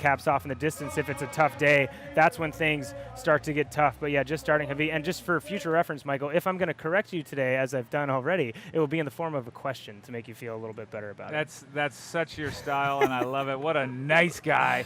caps off in the distance if it's a tough day. That's when things start to get tough. But yeah, just starting heavy. And just for future reference, Michael, if I'm going to correct you today, as I've done already, it will be in the form of a question to make you feel a little bit better about it. That's such your style, and I love it. What a nice guy.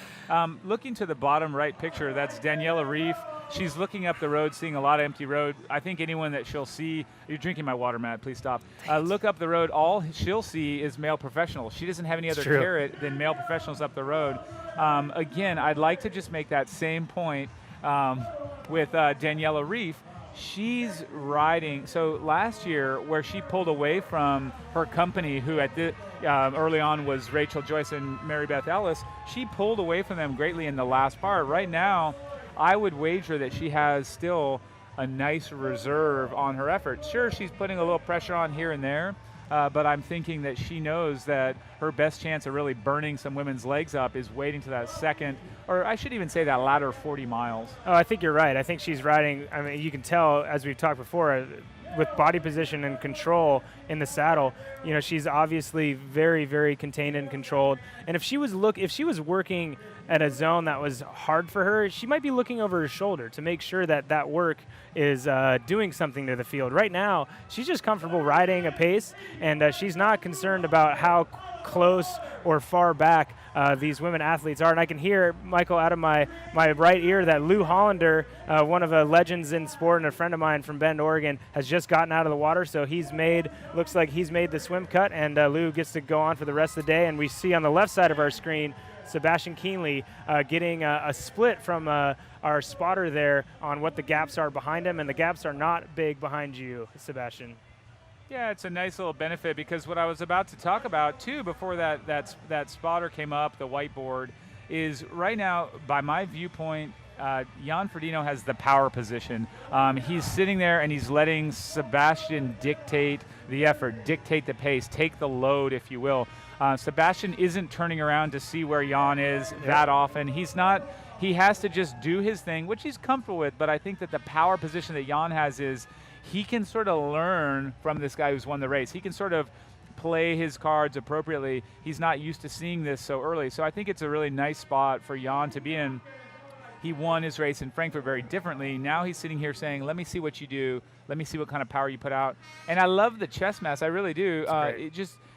Looking to the bottom right picture, that's Daniela Ryf. She's looking up the road, seeing a lot of empty road. I think anyone that she'll see, you're drinking my water, Matt, please stop. Look up the road, all she'll see is male professionals. She doesn't have any other carrot than male professionals up the road. Again, I'd like to just make that same point with Daniela Ryf. She's riding, so last year where she pulled away from her company, who at the, early on was Rachel Joyce and Mary Beth Ellis, she pulled away from them greatly in the last part. Right now, I would wager that she has still a nice reserve on her effort. Sure, she's putting a little pressure on here and there, but I'm thinking that she knows that her best chance of really burning some women's legs up is waiting to that second, or I should even say that latter 40 miles. Oh, I think you're right. I think she's riding, I mean, you can tell, as we've talked before, with body position and control in the saddle, you know, she's obviously very, very contained and controlled. And if she was working at a zone that was hard for her, she might be looking over her shoulder to make sure that that work is doing something to the field. Right now, she's just comfortable riding a pace, and she's not concerned about how close or far back these women athletes are. And I can hear, Michael, out of my right ear that Lou Hollander, one of the legends in sport and a friend of mine from Bend, Oregon, has just gotten out of the water. So looks like he's made the swim cut, and Lou gets to go on for the rest of the day. And we see on the left side of our screen Sebastian Kienle getting a split from our spotter there on what the gaps are behind him. And the gaps are not big behind you, Sebastian. Yeah, it's a nice little benefit, because what I was about to talk about too before that spotter came up, the whiteboard, is right now, by my viewpoint, Jan Frodeno has the power position. He's sitting there and he's letting Sebastian dictate the effort, dictate the pace, take the load, if you will. Sebastian isn't turning around to see where Jan is that often. He has to just do his thing, which he's comfortable with, but I think that the power position that Jan has is he can sort of learn from this guy who's won the race. He can sort of play his cards appropriately. He's not used to seeing this so early. So I think it's a really nice spot for Jan to be in. He won his race in Frankfurt very differently. Now he's sitting here saying, let me see what you do. Let me see what kind of power you put out. And I love the chest mass. I really do.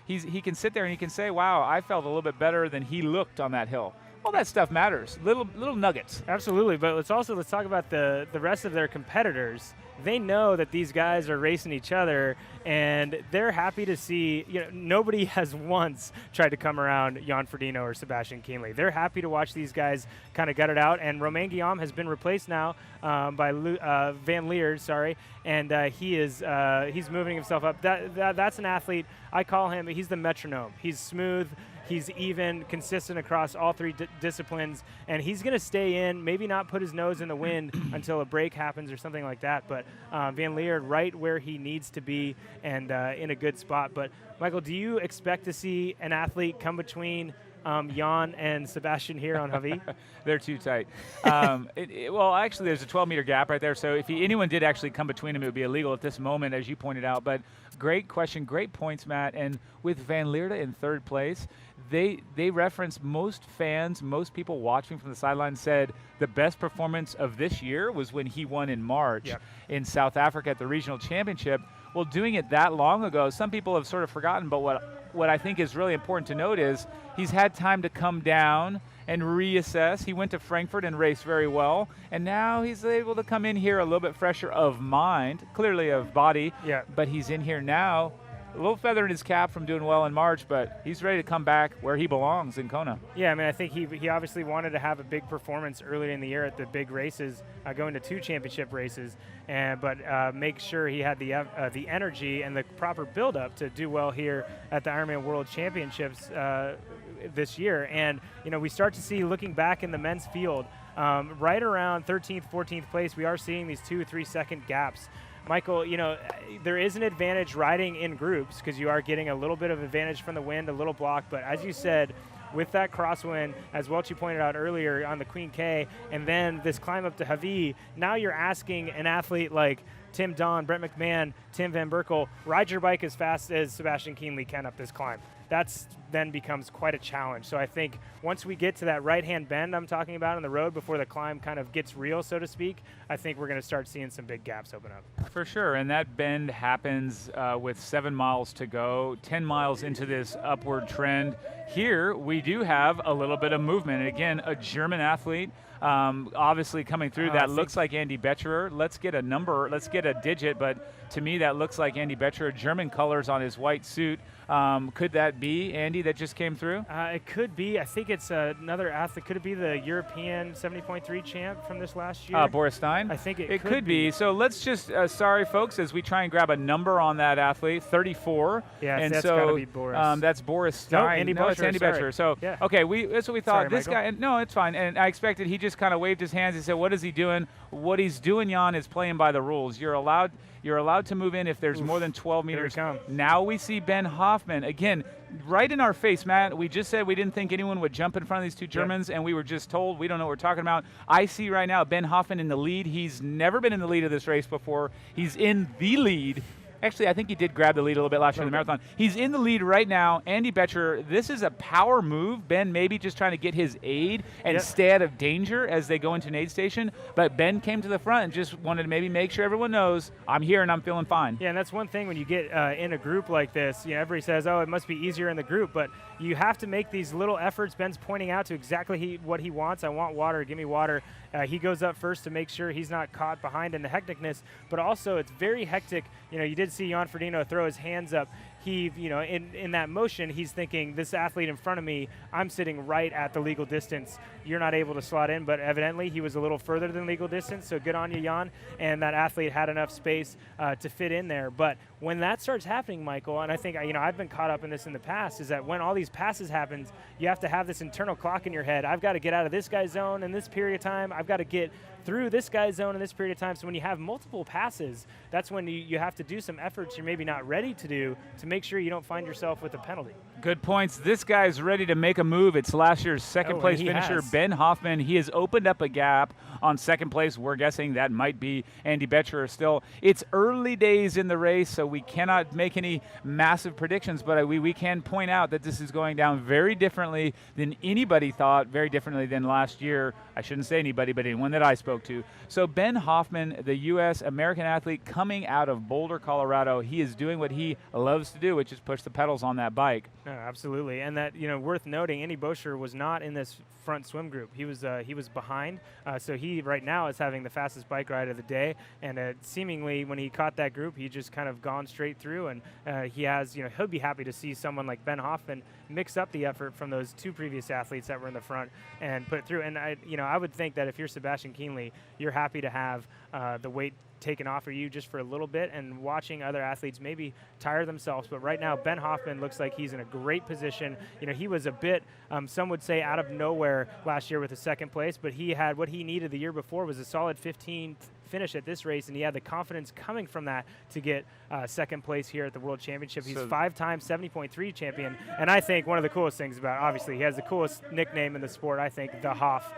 He can sit there and he can say, wow, I felt a little bit better than he looked on that hill. All that stuff matters. Little nuggets. Absolutely. But let's talk about the rest of their competitors. They know that these guys are racing each other, and they're happy to see, you know, nobody has once tried to come around Jan Frodeno or Sebastian Kienle. They're happy to watch these guys kind of gut it out, and Romain Guillaume has been replaced now by Van Lier, and he's moving himself up. That's an athlete. I call him, he's the metronome. He's smooth. He's even, consistent across all three disciplines, and he's going to stay in, maybe not put his nose in the wind until a break happens or something like that, but Van Lier right where he needs to be and in a good spot. But, Michael, do you expect to see an athlete come between Jan and Sebastian here on Javi? They're too tight. Well, actually, there's a 12-meter gap right there, so if anyone did actually come between them, it would be illegal at this moment, as you pointed out. But great question, great points, Matt. And with Van Lier in third place, they reference, most fans, most people watching from the sidelines said the best performance of this year was when he won in March in South Africa at the regional championship. Well, doing it that long ago, some people have sort of forgotten, but what I think is really important to note is he's had time to come down and reassess. He went to Frankfurt and raced very well, and now he's able to come in here a little bit fresher of mind, clearly of body, but he's in here now, a little feather in his cap from doing well in March, but he's ready to come back where he belongs in Kona. Yeah, I mean, I think he obviously wanted to have a big performance earlier in the year at the big races, going to 2 championship races, but make sure he had the energy and the proper build-up to do well here at the Ironman World Championships this year. And, you know, we start to see, looking back in the men's field, right around 13th, 14th place, we are seeing these 2-3 second gaps. Michael, you know, there is an advantage riding in groups because you are getting a little bit of advantage from the wind, a little block, but as you said, with that crosswind, as Welchie pointed out earlier on the Queen K, and then this climb up to Javi, now you're asking an athlete like Tim Don, Brett McMahon, Tim Van Berkel, ride your bike as fast as Sebastian Kienle can up this climb. That's then becomes quite a challenge. So I think once we get to that right-hand bend I'm talking about on the road before the climb kind of gets real, so to speak, I think we're going to start seeing some big gaps open up. For sure, and that bend happens with 7 miles to go, 10 miles into this upward trend. Here we do have a little bit of movement. And again, a German athlete obviously coming through. That looks like Andy Betcherer. Let's get a number, let's get a digit, but to me that looks like Andy Betcherer. German colors on his white suit. Could that be Andy that just came through? It could be. I think it's another athlete. Could it be the European 70.3 champ from this last year? Boris Stein? I think it could be. So let's just, sorry folks, as we try and grab a number on that athlete, 34. Yeah, and that's so gotta be Boris. that's Boris Stein. No, it's Andy Betcherer. So, yeah. Okay, that's what we thought. Sorry, this Michael. guy, no, it's fine. And I expected, he just kind of waved his hands. He said, what is he doing? What he's doing, Jan, is playing by the rules. You're allowed to move in if there's more than 12 meters. Here we come. Now we see Ben Hoffman. Again, right in our face, Matt. We just said we didn't think anyone would jump in front of these two Germans, and we were just told we don't know what we're talking about. I see right now Ben Hoffman in the lead. He's never been in the lead of this race before. He's in the lead. Actually, I think he did grab the lead a little bit last year in the marathon. He's in the lead right now. Andy Betcherer, this is a power move. Ben maybe just trying to get his aid and stay out of danger as they go into an aid station. But Ben came to the front and just wanted to maybe make sure everyone knows, I'm here and I'm feeling fine. Yeah, and that's one thing when you get in a group like this, everybody says, oh, it must be easier in the group, but you have to make these little efforts. Ben's pointing out to exactly what he wants. I want water, give me water. He goes up first to make sure he's not caught behind in the hecticness, but also it's very hectic. You did see Jan Frodeno throw his hands up. He, in that motion, he's thinking, this athlete in front of me, I'm sitting right at the legal distance. You're not able to slot in, but evidently he was a little further than legal distance, so good on you, Jan. And that athlete had enough space to fit in there. But when that starts happening, Michael, and I think, I've been caught up in this in the past, is that when all these passes happen, you have to have this internal clock in your head. I've got to get out of this guy's zone in this period of time. I've got to get through this guy's zone in this period of time. So when you have multiple passes, that's when you have to do some efforts you're maybe not ready to do to make sure you don't find yourself with a penalty. Good points. This guy's ready to make a move. It's last year's second place finisher, Ben Hoffman. He has opened up a gap on second place. We're guessing that might be Andy Betcherer still. It's early days in the race, so we cannot make any massive predictions, but we can point out that this is going down very differently than anybody thought, very differently than last year. I shouldn't say anybody, but anyone that I spoke to. So Ben Hoffman, the U.S. American athlete coming out of Boulder, Colorado, he is doing what he loves to do, which is push the pedals on that bike. No, absolutely, and that worth noting, Andy Bushra was not in this front swim group. He was behind, so he right now is having the fastest bike ride of the day. And seemingly, when he caught that group, he just kind of gone straight through. And he has, he'll be happy to see someone like Ben Hoffman mix up the effort from those two previous athletes that were in the front and put it through. And I would think that if you're Sebastian Kienle, you're happy to have the weight taken off of you just for a little bit and watching other athletes maybe tire themselves. But right now, Ben Hoffman looks like he's in a great position. He was a bit, some would say, out of nowhere last year with a second place, but he had what he needed the year before was a solid 15th finish at this race, and he had the confidence coming from that to get second place here at the World Championship. He's five-time 70.3 champion, and I think one of the coolest things about, obviously, he has the coolest nickname in the sport, I think, the Hoff.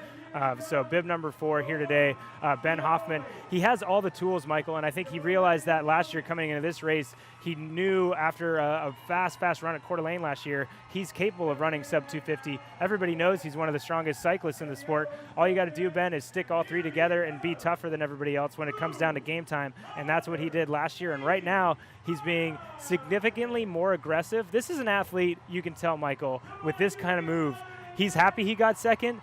So bib number 4 here today, Ben Hoffman. He has all the tools, Michael, and I think he realized that last year coming into this race. He knew after a fast run at Coeur d'Alene last year, he's capable of running sub 250. Everybody knows he's one of the strongest cyclists in the sport. All you got to do, Ben, is stick all three together and be tougher than everybody else when it comes down to game time, and that's what he did last year. And right now, he's being significantly more aggressive. This is an athlete, you can tell, Michael, with this kind of move, he's happy he got second.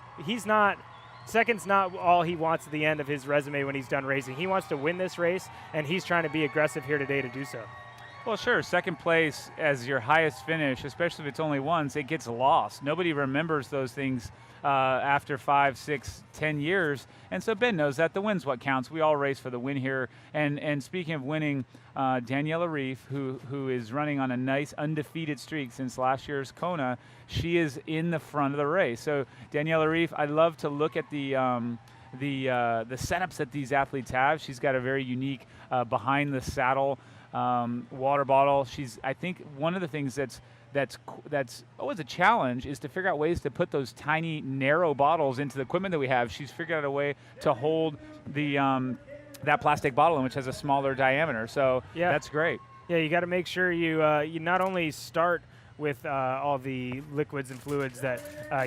Second's not all he wants at the end of his resume when he's done racing. He wants to win this race, and he's trying to be aggressive here today to do so. Well, sure, second place as your highest finish, especially if it's only once, it gets lost. Nobody remembers those things after 5, 6, 10 years. And so Ben knows that the win's what counts. We all race for the win here. And speaking of winning, Daniela Ryf, who is running on a nice undefeated streak since last year's Kona, she is in the front of the race. So Daniela Ryf, I love to look at the setups that these athletes have. She's got a very unique behind the saddle water bottle. I think one of the things that's always a challenge is to figure out ways to put those tiny narrow bottles into the equipment that we have. She's figured out a way to hold the that plastic bottle in, which has a smaller diameter. So that's great. Yeah, you got to make sure you not only start with all the liquids and fluids that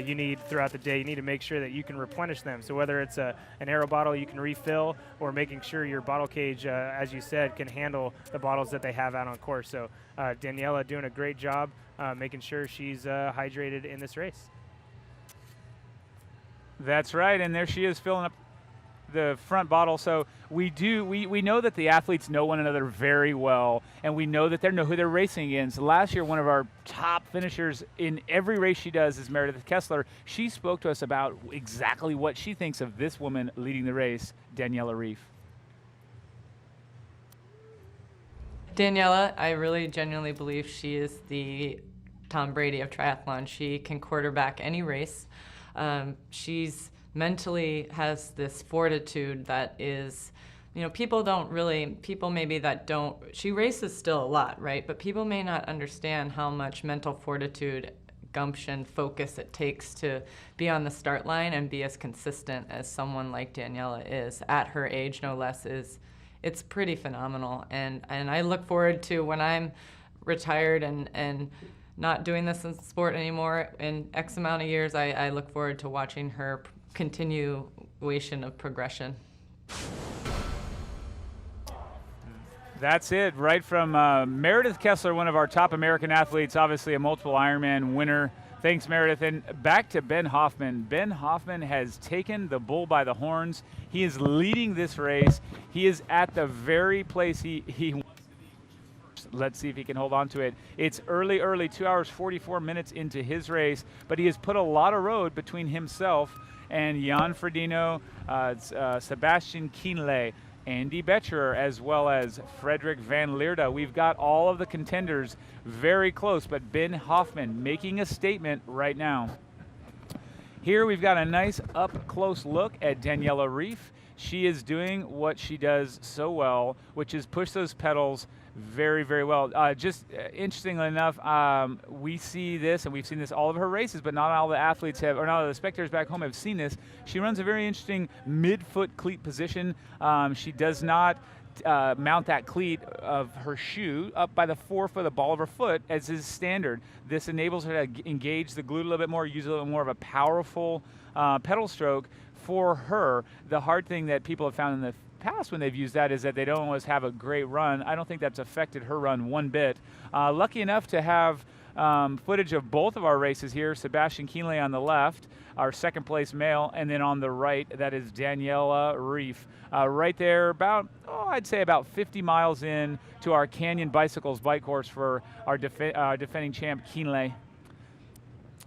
you need throughout the day. You need to make sure that you can replenish them. So whether it's an aero bottle you can refill, or making sure your bottle cage, as you said, can handle the bottles that they have out on course. So Daniela doing a great job making sure she's hydrated in this race. That's right, and there she is filling up the front bottle. So we know that the athletes know one another very well, and we know that they know who they're racing against. Last year, one of our top finishers in every race she does is Meredith Kessler. She spoke to us about exactly what she thinks of this woman leading the race, Daniela Ryf. Daniela, I really genuinely believe she is the Tom Brady of triathlon. She can quarterback any race. She's mentally has this fortitude that is, people maybe that don't, she races still a lot, right? But people may not understand how much mental fortitude, gumption, focus it takes to be on the start line and be as consistent as someone like Daniela is at her age, no less. It's pretty phenomenal. And I look forward to when I'm retired and not doing this in sport anymore in X amount of years, I look forward to watching her continuation of progression. That's it, right from Meredith Kessler, one of our top American athletes, obviously a multiple Ironman winner. Thanks, Meredith. And back to Ben Hoffman. Ben Hoffman has taken the bull by the horns. He is leading this race. He is at the very place he wants to be. Let's see if he can hold on to it. It's early, 2 hours, 44 minutes into his race, but he has put a lot of road between himself and Jan Frodeno, Sebastian Kienle, Andy Betcherer, as well as Frederick Van Leerda. We've got all of the contenders very close, but Ben Hoffman making a statement right now. Here we've got a nice up-close look at Daniela Ryf. She is doing what she does so well, which is push those pedals very, very well. Interestingly enough, we see this, and we've seen this all of her races, but not all the athletes have, or not all the spectators back home have seen this. She runs a very interesting mid-foot cleat position. She does not mount that cleat of her shoe up by the forefoot of the ball of her foot, as is standard. This enables her to engage the glute a little bit more, use a little more of a powerful pedal stroke for her. The hard thing that people have found in the past when they've used that is that they don't always have a great run. I don't think that's affected her run one bit. Lucky enough to have footage of both of our races here. Sebastian Kienle on the left, our second place male, and then on the right, that is Daniela Ryf. Right there, I'd say about 50 miles in to our Canyon Bicycles bike course for our defending champ Kienle.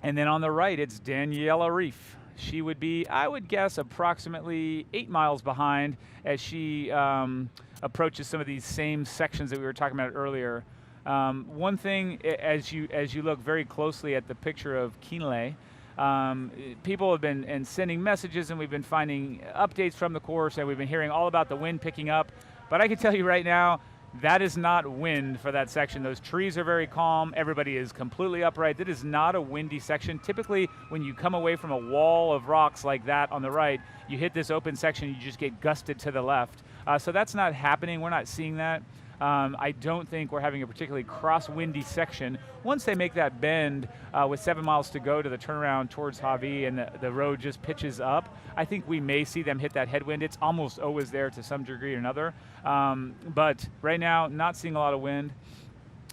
And then on the right, it's Daniela Ryf. She would be, I would guess, approximately 8 miles behind as she approaches some of these same sections that we were talking about earlier. One thing, as you look very closely at the picture of Kienle, people have been sending messages, and we've been finding updates from the course, and we've been hearing all about the wind picking up. But I can tell you right now, that is not wind for that section. Those trees are very calm. Everybody is completely upright. That is not a windy section. Typically, when you come away from a wall of rocks like that on the right, you hit this open section, you just get gusted to the left. So that's not happening. We're not seeing that. I don't think we're having a particularly cross-windy section. Once they make that bend with 7 miles to go to the turnaround towards Javi and the road just pitches up, I think we may see them hit that headwind. It's almost always there to some degree or another. But right now, not seeing a lot of wind.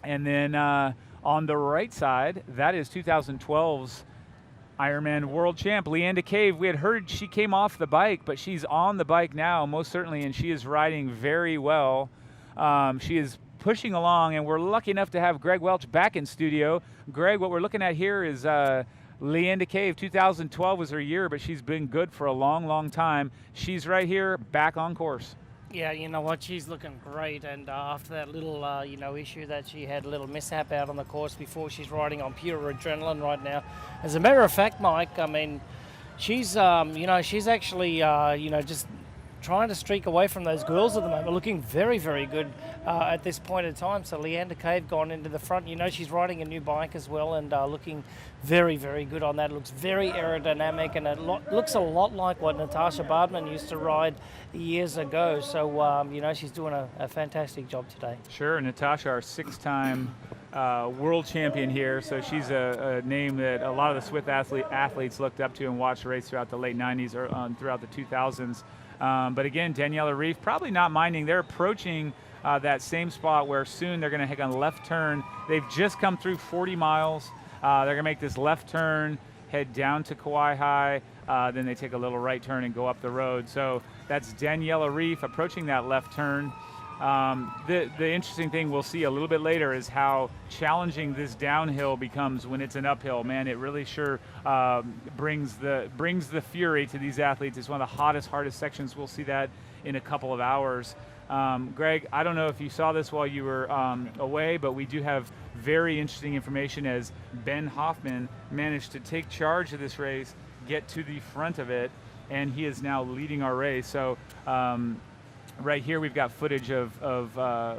And then on the right side, that is 2012's Ironman world champ, Leanda Cave. We had heard she came off the bike, but she's on the bike now, most certainly, and she is riding very well. She is pushing along, and we're lucky enough to have Greg Welch back in studio. Greg, what we're looking at here is Leanda Cave. 2012 was her year, but she's been good for a long, long time. She's right here, back on course. Yeah, you know what, she's looking great, and after that little, issue that she had, a little mishap out on the course before, she's riding on pure adrenaline right now. As a matter of fact, Mike, I mean, she's actually, just trying to streak away from those girls at the moment, looking very, very good at this point in time. So Leanda Cave gone into the front. She's riding a new bike as well, and looking very, very good on that. It looks very aerodynamic, and it looks a lot like what Natasha Bardman used to ride years ago. So, she's doing a fantastic job today. Sure, Natasha, our six-time world champion here, so she's a name that a lot of the Swiss athletes looked up to and watched race throughout the late 90s or throughout the 2000s. But again, Daniela Ryf probably not minding. They're approaching that same spot where soon they're going to take a left turn. They've just come through 40 miles. They're going to make this left turn, head down to Kauai High, then they take a little right turn and go up the road. So that's Daniela Ryf approaching that left turn. The interesting thing we'll see a little bit later is how challenging this downhill becomes when it's an uphill. Man, it really sure brings the fury to these athletes. It's one of the hottest, hardest sections. We'll see that in a couple of hours. Greg, I don't know if you saw this while you were away, but we do have very interesting information as Ben Hoffman managed to take charge of this race, get to the front of it, and he is now leading our race. So right here we've got footage of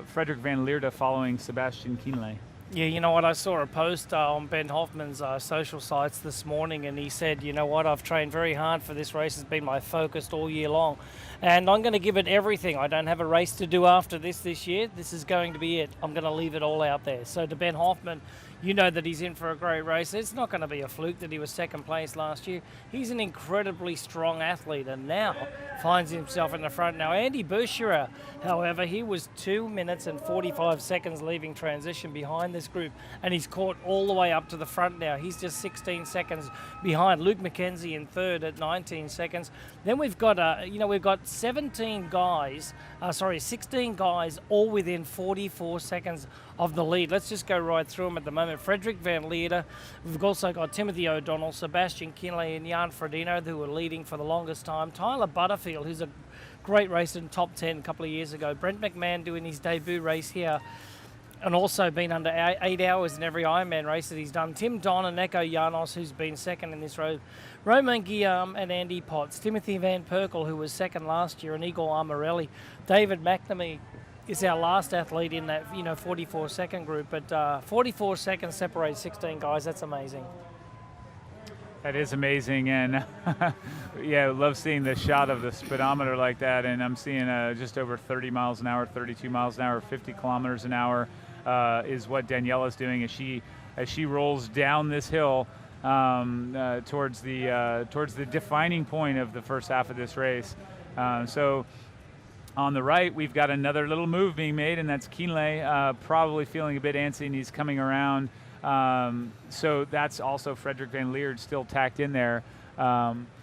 Frederick van Leerde following Sebastian Kienle. Yeah, you know what, I saw a post on Ben Hoffman's social sites this morning, and he said, you know what, I've trained very hard for this race. It's been my focus all year long, and I'm going to give it everything. I don't have a race to do after this year. This is going to be it. I'm going to leave it all out there. So to Ben Hoffman, you know that he's in for a great race. It's not going to be a fluke that he was second place last year. He's an incredibly strong athlete and now finds himself in the front. Now, Andy Bushra, however, he was 2 minutes and 45 seconds leaving transition behind this group, and he's caught all the way up to the front now. He's just 16 seconds behind. Luke McKenzie in third at 19 seconds. Then we've got, we've got 16 guys all within 44 seconds of the lead. Let's just go right through them at the moment. Frederick van Leerde. We've also got Timothy O'Donnell, Sebastian Kienle, and Jan Frodeno, who were leading for the longest time. Tyler Butterfield, who's a great racer in top 10 a couple of years ago. Brent McMahon doing his debut race here, and also been under 8 hours in every Ironman race that he's done. Tim Don and Neko Janos, who's been second in this road. Romain Guillaume and Andy Potts. Timothy Van Perkel, who was second last year, and Igor Amarelli. David McNamee is our last athlete in that 44-second group, but 44 seconds separates 16 guys. That's amazing. That is amazing, and yeah, I love seeing the shot of the speedometer like that, and I'm seeing just over 30 miles an hour, 32 miles an hour, 50 kilometers an hour is what Daniela's doing as she rolls down this hill towards the defining point of the first half of this race. So on the right, we've got another little move being made, and that's Kienle probably feeling a bit antsy, and he's coming around. So that's also Frederick van Leerde still tacked in there.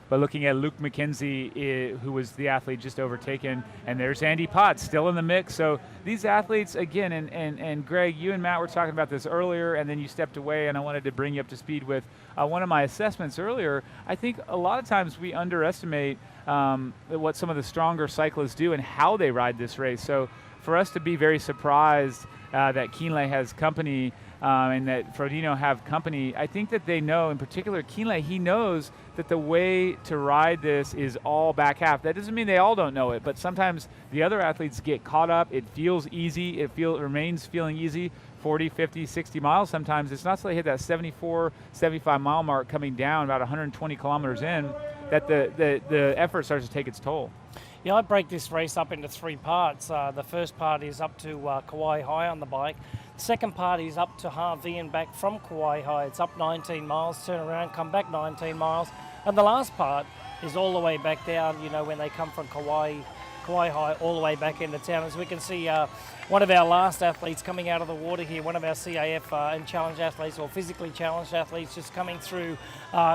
But looking at Luke McKenzie, who was the athlete just overtaken, and there's Andy Potts still in the mix. So these athletes, again, and Greg, you and Matt were talking about this earlier, and then you stepped away, and I wanted to bring you up to speed with one of my assessments earlier. I think a lot of times we underestimate what some of the stronger cyclists do and how they ride this race. So for us to be very surprised that Kienle has company and that Frodeno have company, I think that they know, in particular Kienle, he knows that the way to ride this is all back half. That doesn't mean they all don't know it, but sometimes the other athletes get caught up. It feels easy. It remains feeling easy. 40, 50, 60 miles sometimes. It's not until they hit that 74, 75 mile mark coming down about 120 kilometers in that the effort starts to take its toll. Yeah, I break this race up into 3 parts. The first part is up to Kauai High on the bike. The second part is up to Harvey and back from Kauai High. It's up 19 miles, turn around, come back 19 miles. And the last part is all the way back down, when they come from Kauai High all the way back into town. As we can see, one of our last athletes coming out of the water here, one of our CAF and challenge athletes, or physically challenged athletes, just coming through,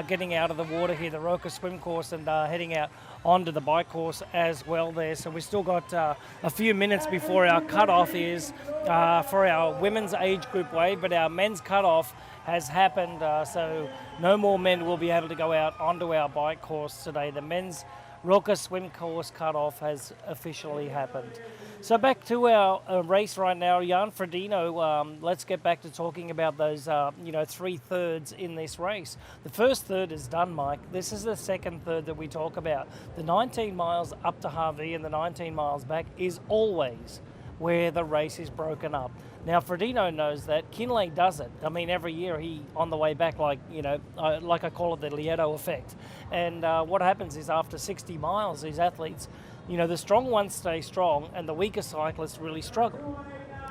getting out of the water here, the Roka swim course, and heading out onto the bike course as well there. So we've still got a few minutes before our cutoff is for our women's age group wave, but our men's cutoff has happened, so no more men will be able to go out onto our bike course today. The men's Roka swim course cutoff has officially happened. So back to our race right now, Jan Frodeno. Let's get back to talking about those, 3/3 in this race. The first third is done, Mike. This is the second third that we talk about. The 19 miles up to Harvey and the 19 miles back is always where the race is broken up. Now, Frodeno knows that. Kienle doesn't. I mean, every year he, on the way back, like I call it the Lieto effect. And what happens is after 60 miles, these athletes, the strong ones stay strong and the weaker cyclists really struggle.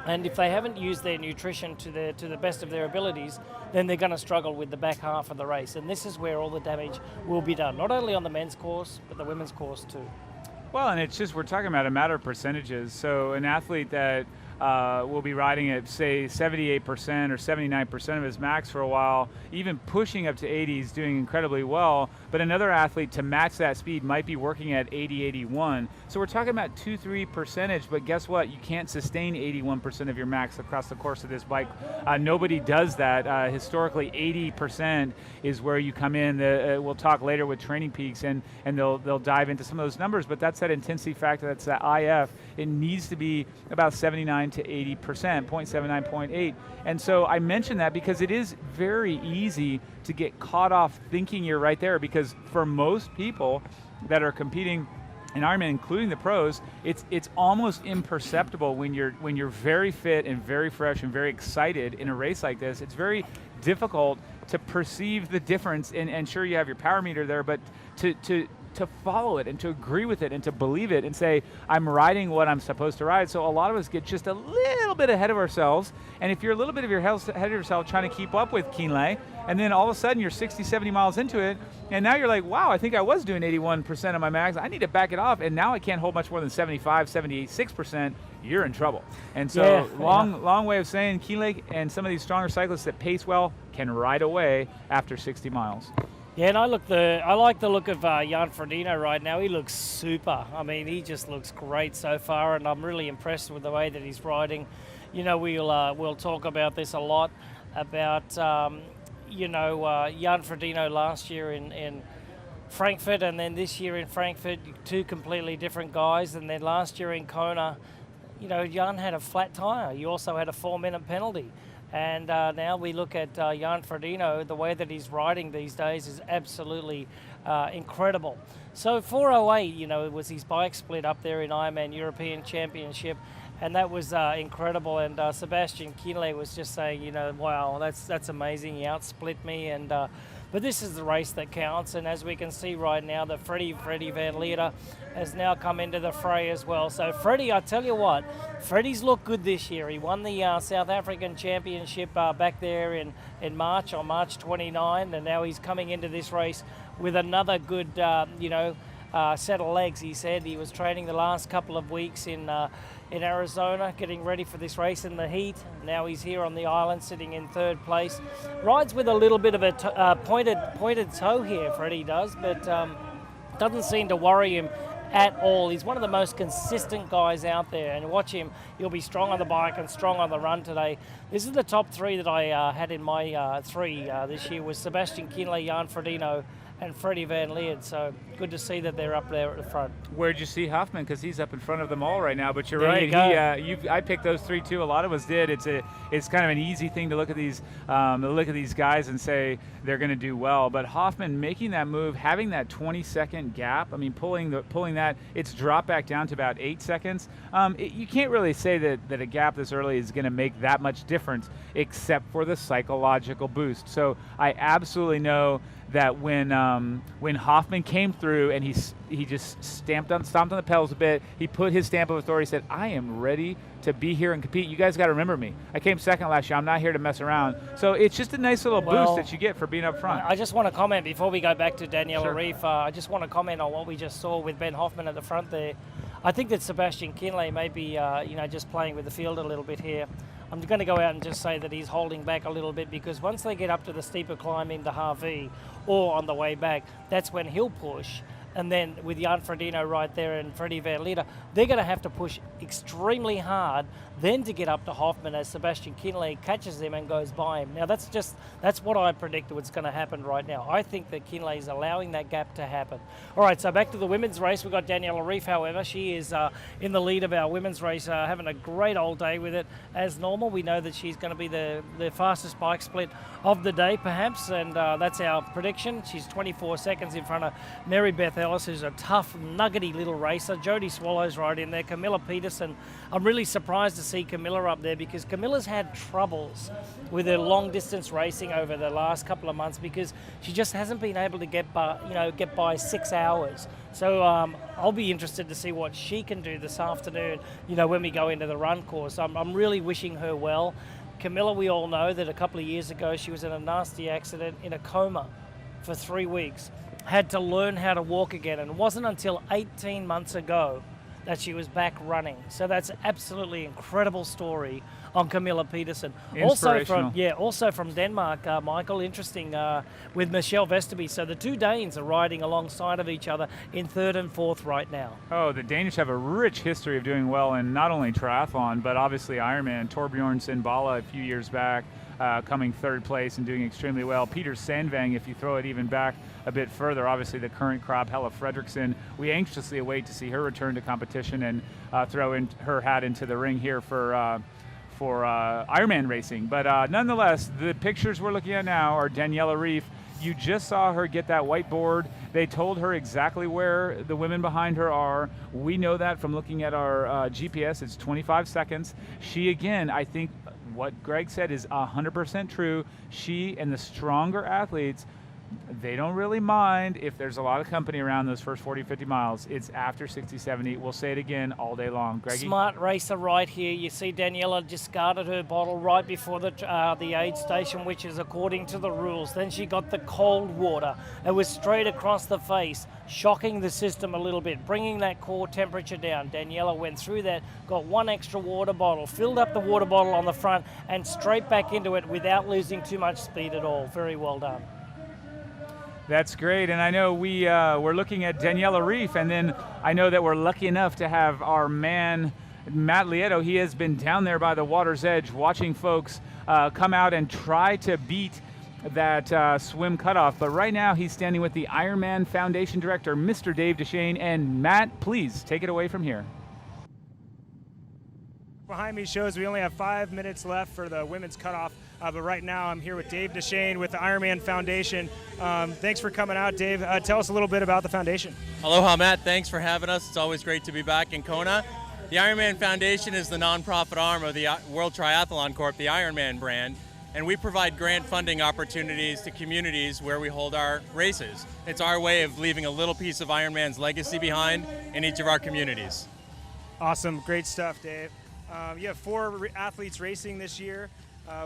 And if they haven't used their nutrition to the best of their abilities, then they're going to struggle with the back half of the race. And this is where all the damage will be done, not only on the men's course, but the women's course too. Well, and it's just, we're talking about a matter of percentages. So an athlete that will be riding at, say, 78% or 79% of his max for a while, even pushing up to 80 is doing incredibly well. But another athlete to match that speed might be working at 80, 81. So we're talking about 2-3 percentage, but guess what? You can't sustain 81% of your max across the course of this bike. Nobody does that. Historically, 80% is where you come in. We'll talk later with Training Peaks, and they'll dive into some of those numbers, but that's that intensity factor, that's that IF. It needs to be about 79 to 80%, 0.79, 0.8. And so I mention that because it is very easy to get caught off thinking you're right there, because for most people that are competing in Ironman, including the pros, it's almost imperceptible when you're very fit and very fresh and very excited in a race like this. It's very difficult to perceive the difference, and sure, you have your power meter there, but to follow it and to agree with it and to believe it and say, I'm riding what I'm supposed to ride. So a lot of us get just a little bit ahead of ourselves, and if you're a little bit ahead of yourself trying to keep up with Kinley, and then all of a sudden you're 60, 70 miles into it, and now you're like, wow, I think I was doing 81% of my max, I need to back it off, and now I can't hold much more than 75, 76%, you're in trouble. And so long way of saying Kinley and some of these stronger cyclists that pace well can ride away after 60 miles. Yeah, and I like the look of Jan Frodeno right now. He looks super. I mean, he just looks great so far, and I'm really impressed with the way that he's riding. You know, we'll talk about this a lot about Jan Frodeno last year in Frankfurt, and then this year in Frankfurt, two completely different guys. And then last year in Kona, you know, Jan had a flat tire. You also had a 4-minute penalty. And now we look at Jan Frodeno, the way that he's riding these days is absolutely incredible. So 4:08, you know, it was his bike split up there in Ironman European Championship, and that was incredible. And Sebastian Kienle was just saying, you know, wow, that's amazing. He outsplit me, and but this is the race that counts. And as we can see right now, that Freddie Van Leerder has now come into the fray as well. So Freddie, I tell you what, Freddie's looked good this year. He won the South African Championship back there in March, on March 29, and now he's coming into this race with another good, set of legs. He said he was training the last couple of weeks in Arizona, getting ready for this race in the heat. Now he's here on the island, sitting in third place. Rides with a little bit of a pointed toe here, Freddie does, but doesn't seem to worry him at all. He's one of the most consistent guys out there, and watch him. He'll be strong on the bike and strong on the run today. This is the top three that I had in my three this year, was Sebastian Kienle, Jan Frodeno, and Freddie Van Leerder. So good to see that they're up there at the front. Where'd you see Hoffman? Because he's up in front of them all right now. But you're There right. you I picked those three too. A lot of us did. It's kind of an easy thing to look at these guys and say they're going to do well. But Hoffman making that move, having that 20-second gap. I mean, pulling that, it's dropped back down to about 8 seconds. You can't really say that a gap this early is going to make that much difference, except for the psychological boost. So I absolutely know that when Hoffman came through and he just stomped on the pedals a bit, he put his stamp of authority, said, I am ready to be here and compete. You guys got to remember me. I came second last year. I'm not here to mess around. So it's just a nice little boost that you get for being up front. I just want to comment before we go back to Daniela Sure. Ryf. I just want to comment on what we just saw with Ben Hoffman at the front there. I think that Sebastian Kienle may be, just playing with the field a little bit here. I'm going to go out and just say that he's holding back a little bit, because once they get up to the steeper climb into Harvey or on the way back, that's when he'll push. And then with Jan Frodeno right there and Freddie Van Leerder, they're going to have to push extremely hard then to get up to Hoffman as Sebastian Kienle catches him and goes by him. Now that's what I predicted was going to happen right now. I think that Kienle is allowing that gap to happen. All right, so back to the women's race. We've got Daniela Ryf, however. She is in the lead of our women's race, having a great old day with it as normal. We know that she's going to be the fastest bike split of the day, perhaps, and that's our prediction. She's 24 seconds in front of Mary Beth Ellis, who's a tough, nuggety little racer. Jodie Swallow's right in there. Camilla Peterson. I'm really surprised to see Camilla up there because Camilla's had troubles with her long-distance racing over the last couple of months because she just hasn't been able to get by 6 hours. So I'll be interested to see what she can do this afternoon, when we go into the run course. I'm really wishing her well. Camilla, we all know that a couple of years ago she was in a nasty accident in a coma for 3 weeks, had to learn how to walk again, and it wasn't until 18 months ago that she was back running. So that's absolutely incredible story on Camilla Peterson. Also from Denmark, Michael, interesting, with Michelle Vesterby. So the two Danes are riding alongside of each other in 3rd and 4th right now. Oh, the Danish have a rich history of doing well in not only triathlon, but obviously Ironman. Torbjorn Sindbala a few years back, coming 3rd place and doing extremely well. Peter Sandvang, if you throw it even back a bit further, obviously the current crop, Hella Fredriksson. We anxiously await to see her return to competition and throw in her hat into the ring here for Ironman racing. But nonetheless, the pictures we're looking at now are Daniela Ryf. You just saw her get that whiteboard. They told her exactly where the women behind her are. We know that from looking at our GPS. It's 25 seconds. She, again, I think what Greg said is 100% true. She and the stronger athletes, they don't really mind if there's a lot of company around those first 40, 50 miles. It's after 60, 70. We'll say it again all day long. Greggy? Smart racer right here. You see Daniela discarded her bottle right before the aid station, which is according to the rules. Then she got the cold water. It was straight across the face, shocking the system a little bit, bringing that core temperature down. Daniela went through that, got one extra water bottle, filled up the water bottle on the front, and straight back into it without losing too much speed at all. Very well done. That's great, and I know we're looking at Daniela Ryf, and then I know that we're lucky enough to have our man, Matt Lieto. He has been down there by the water's edge watching folks come out and try to beat that swim cutoff, but right now he's standing with the Ironman Foundation Director, Mr. Dave Deshane, and Matt, please take it away from here. Behind me shows we only have 5 minutes left for the women's cutoff, but right now I'm here with Dave Deshane with the Ironman Foundation. Thanks for coming out, Dave. Tell us a little bit about the foundation. Aloha, Matt. Thanks for having us. It's always great to be back in Kona. The Ironman Foundation is the nonprofit arm of the World Triathlon Corp, the Ironman brand, and we provide grant funding opportunities to communities where we hold our races. It's our way of leaving a little piece of Ironman's legacy behind in each of our communities. Awesome. Great stuff, Dave. You have 4 athletes racing this year.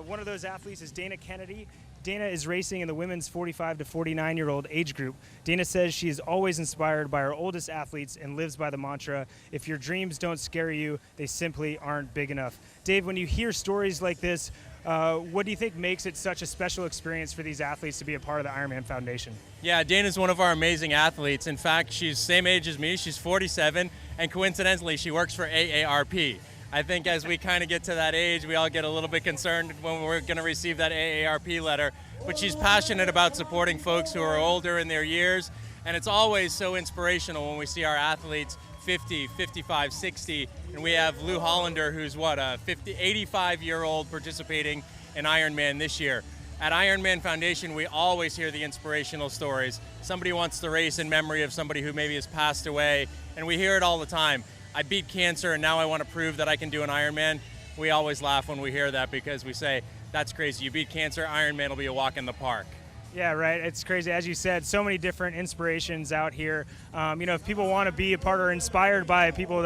One of those athletes is Dana Kennedy. Dana is racing in the women's 45 to 49-year-old age group. Dana says she is always inspired by our oldest athletes and lives by the mantra, if your dreams don't scare you, they simply aren't big enough. Dave, when you hear stories like this, what do you think makes it such a special experience for these athletes to be a part of the Ironman Foundation? Yeah, Dana's one of our amazing athletes. In fact, she's same age as me. She's 47, and coincidentally, she works for AARP. I think as we kind of get to that age, we all get a little bit concerned when we're going to receive that AARP letter. But she's passionate about supporting folks who are older in their years, and it's always so inspirational when we see our athletes 50, 55, 60, and we have Lou Hollander, who's what, a 85-year-old participating in Ironman this year. At Ironman Foundation, we always hear the inspirational stories. Somebody wants to race in memory of somebody who maybe has passed away, and we hear it all the time. I beat cancer and now I want to prove that I can do an Ironman. We always laugh when we hear that because we say, that's crazy, you beat cancer, Ironman will be a walk in the park. Yeah, right. It's crazy. As you said, so many different inspirations out here. If people want to be a part or inspired by people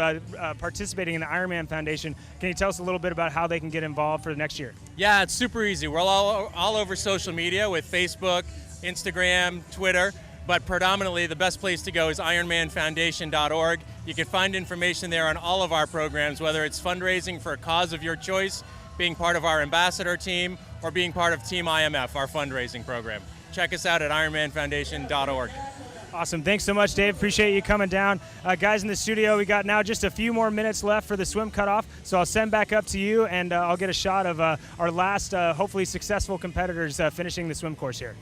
participating in the Ironman Foundation, can you tell us a little bit about how they can get involved for the next year? Yeah, it's super easy. We're all over social media with Facebook, Instagram, Twitter. But predominantly, the best place to go is ironmanfoundation.org. You can find information there on all of our programs, whether it's fundraising for a cause of your choice, being part of our ambassador team, or being part of Team IMF, our fundraising program. Check us out at ironmanfoundation.org. Awesome. Thanks so much, Dave. Appreciate you coming down. Guys in the studio, we got now just a few more minutes left for the swim cutoff, so I'll send back up to you, and I'll get a shot of our last, hopefully successful competitors finishing the swim course here.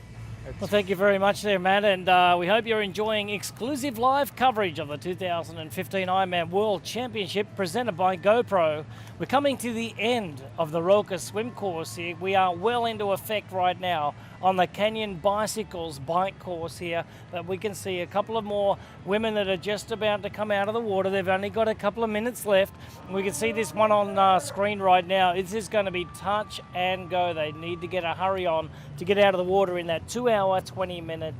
Well, thank you very much there, Matt, and we hope you're enjoying exclusive live coverage of the 2015 Ironman World Championship presented by GoPro. We're coming to the end of the Roka swim course here. We are well into effect right now on the Canyon Bicycles bike course here. But we can see a couple of more women that are just about to come out of the water. They've only got a couple of minutes left. We can see this one on screen right now. It's just going to be touch and go. They need to get a hurry on to get out of the water in that 2 hour, 20-minute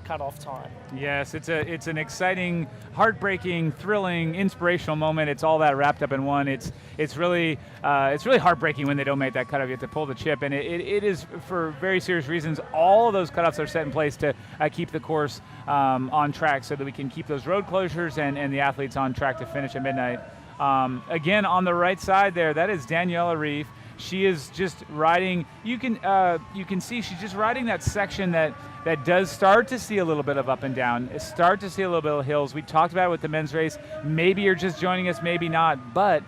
cutoff time. Yes, it's an exciting, heartbreaking, thrilling, inspirational moment. It's all that wrapped up in one. It's really heartbreaking when they don't make that cutoff. You have to pull the chip, and it is for very serious reasons. All of those cutoffs are set in place to keep the course on track, so that we can keep those road closures and the athletes on track to finish at midnight. Again, on the right side there, that is Daniela Ryf. She is just riding. You can see she's just riding that section that does start to see a little bit of up and down, start to see a little bit of hills. We talked about it with the men's race. Maybe you're just joining us, maybe not. But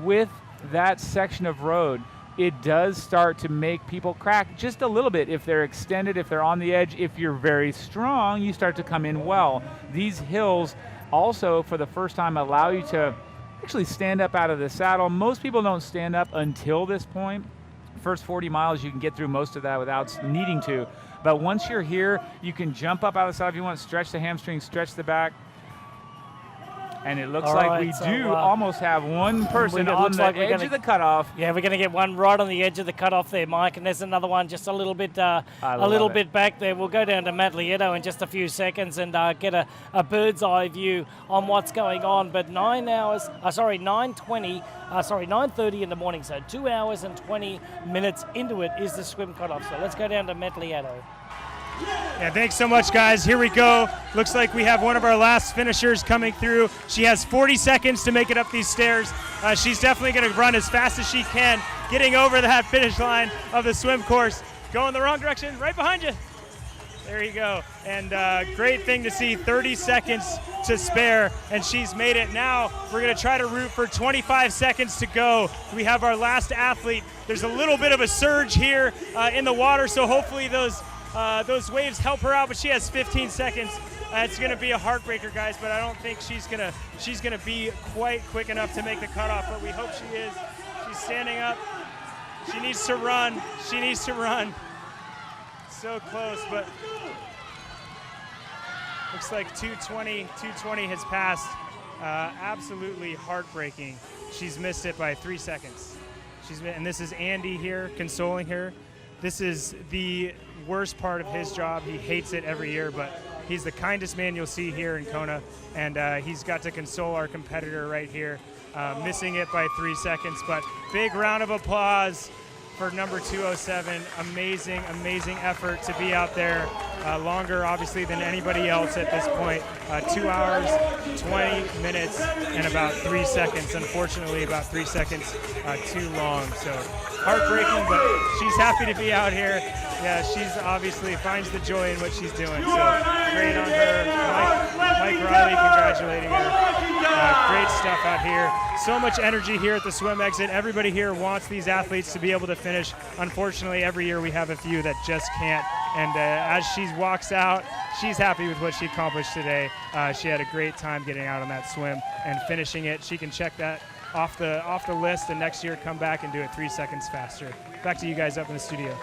with that section of road, it does start to make people crack just a little bit. If they're extended, if they're on the edge, if you're very strong, you start to come in well. These hills also, for the first time, allow you to actually stand up out of the saddle. Most people don't stand up until this point. First 40 miles, you can get through most of that without needing to. But once you're here, you can jump up out of the saddle if you want, stretch the hamstrings, stretch the back. And it looks like we do almost have one person on the edge of the cutoff. Yeah, we're going to get one right on the edge of the cutoff there, Mike, and there's another one just a little bit bit back there. We'll go down to Matt Lieto in just a few seconds and get a bird's eye view on what's going on. But 9:30 in the morning, so 2 hours and 20 minutes into it is the swim cutoff. So let's go down to Matt Lieto. Yeah, thanks so much, guys. Here we go. Looks like we have one of our last finishers coming through. She has 40 seconds to make it up these stairs. She's definitely going to run as fast as she can, getting over that finish line of the swim course. Going the wrong direction, right behind you. There you go. And great thing to see, 30 seconds to spare, and she's made it. Now we're going to try to root for 25 seconds to go. We have our last athlete. There's a little bit of a surge here in the water, so hopefully those waves help her out, but she has 15 seconds. It's going to be a heartbreaker, guys, but I don't think she's gonna be quite quick enough to make the cutoff, but we hope she is. She's standing up. She needs to run. So close, but looks like 2:20 has passed. Absolutely heartbreaking. She's missed it by 3 seconds. And this is Andy here consoling her. This is the worst part of his job. He hates it every year, but he's the kindest man you'll see here in Kona, and he's got to console our competitor right here, missing it by 3 seconds. But big round of applause for number 207. Amazing effort to be out there longer, obviously, than anybody else at this point. 2 hours, 20 minutes, and about 3 seconds. Unfortunately, about 3 seconds too long. So heartbreaking, but she's happy to be out here. Yeah, she's obviously finds the joy in what she's doing. So great on her. Mike Riley congratulating her. Great stuff out here. So much energy here at the swim exit. Everybody here wants these athletes to be able to finish. Unfortunately, every year we have a few that just can't. And as she walks out, she's happy with what she accomplished today. She had a great time getting out on that swim and finishing it. She can check that off the list, and next year come back and do it 3 seconds faster. Back to you guys up in the studio.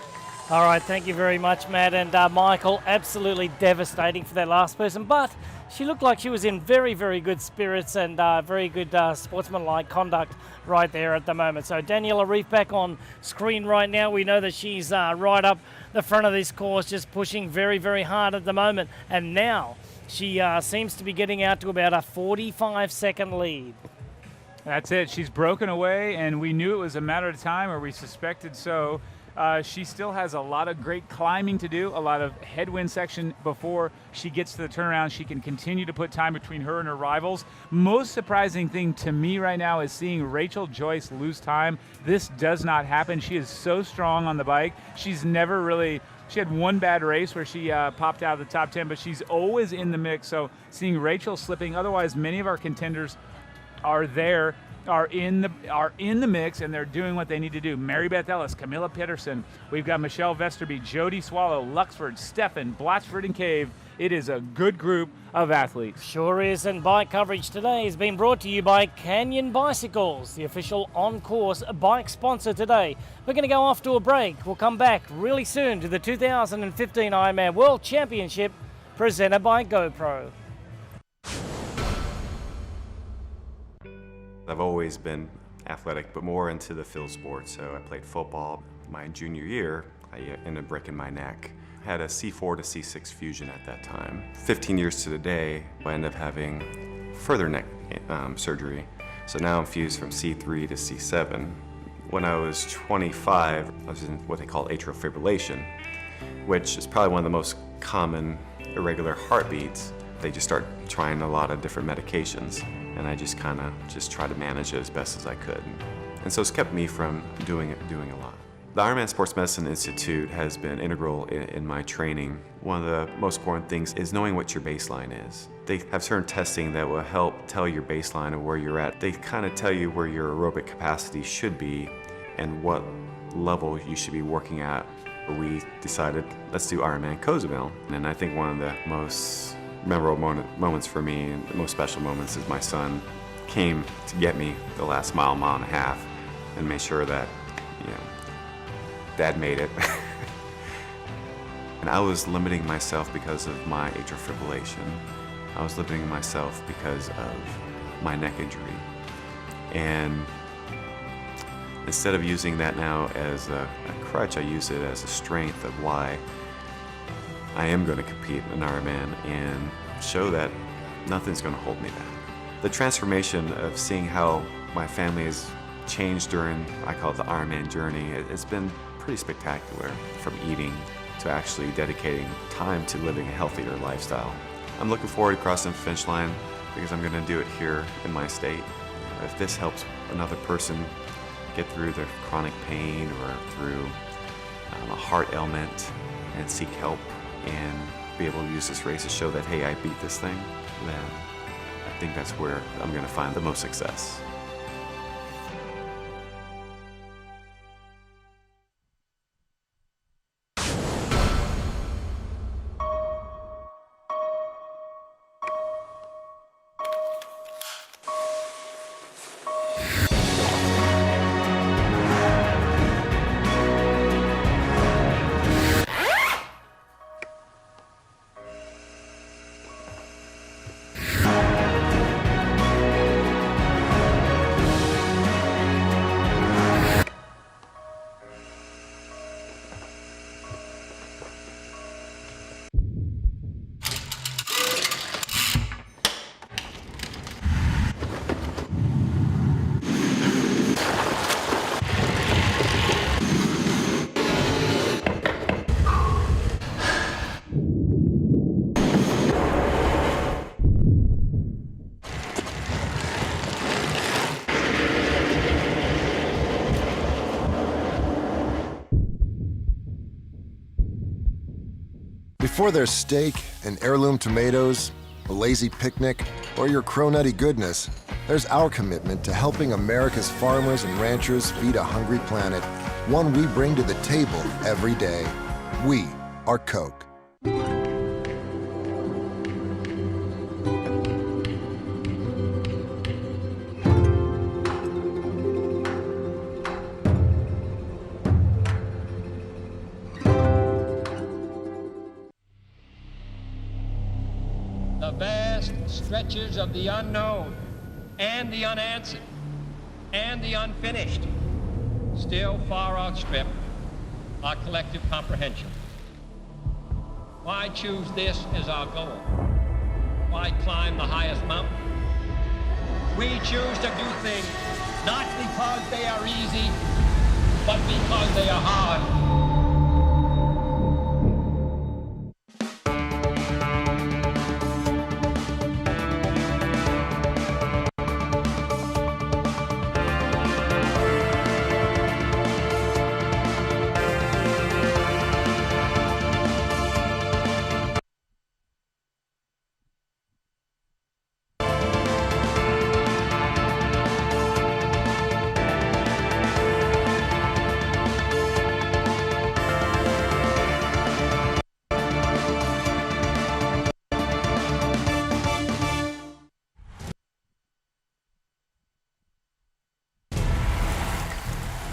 All right, thank you very much, Matt. And Michael, absolutely devastating for that last person, but she looked like she was in very, very good spirits and very good sportsmanlike conduct right there at the moment. So Daniela Ryf back on screen right now. We know that she's right up the front of this course, just pushing very, very hard at the moment. And now she seems to be getting out to about a 45-second lead. That's it. She's broken away, and we knew it was a matter of time, or we suspected so. She still has a lot of great climbing to do, a lot of headwind section before she gets to the turnaround. She can continue to put time between her and her rivals. Most surprising thing to me right now is seeing Rachel Joyce lose time. This does not happen. She is so strong on the bike. She's never really... She had one bad race where she popped out of the top 10, but she's always in the mix. So seeing Rachel slipping, otherwise many of our contenders are in the mix, and they're doing what they need to do. Mary Beth Ellis, Camilla Pedersen, we've got Michelle Vesterby, Jody Swallow, Luxford, Steffen, Blatchford and Cave, It is a good group of athletes. Sure is, and bike coverage today has been brought to you by Canyon Bicycles, the official on-course bike sponsor today. We're going to go off to a break. We'll come back really soon to the 2015 Ironman World Championship presented by GoPro. I've always been athletic, but more into the field sports. So I played football. My junior year, I ended up breaking my neck. I had a C4 to C6 fusion at that time. 15 years to the day, I ended up having further neck surgery. So now I'm fused from C3 to C7. When I was 25, I was in what they call atrial fibrillation, which is probably one of the most common irregular heartbeats. They just start trying a lot of different medications, and I just kind of tried to manage it as best as I could. And so it's kept me from doing a lot. The IRONMAN Sports Medicine Institute has been integral in my training. One of the most important things is knowing what your baseline is. They have certain testing that will help tell your baseline of where you're at. They kind of tell you where your aerobic capacity should be and what level you should be working at. We decided, let's do Ironman Cozumel. And I think one of the most memorable moments for me, and the most special moments, is my son came to get me the last mile and a half and made sure that, Dad made it. And I was limiting myself because of my atrial fibrillation. I was limiting myself because of my neck injury. And instead of using that now as a crutch, I use it as a strength of why I am going to compete in Ironman and show that nothing's going to hold me back. The transformation of seeing how my family has changed during, I call it the Ironman journey, it's been pretty spectacular, from eating to actually dedicating time to living a healthier lifestyle. I'm looking forward to crossing the finish line because I'm going to do it here in my state. If this helps another person get through their chronic pain or through a heart ailment and seek help and be able to use this race to show that, hey, I beat this thing, then I think that's where I'm going to find the most success. Before there's steak and heirloom tomatoes, a lazy picnic, or your cronutty goodness, there's our commitment to helping America's farmers and ranchers feed a hungry planet, one we bring to the table every day. We are Coke. The vast stretches of the unknown and the unanswered and the unfinished still far outstrip our collective comprehension. Why choose this as our goal? Why climb the highest mountain? We choose to do things not because they are easy, but because they are hard.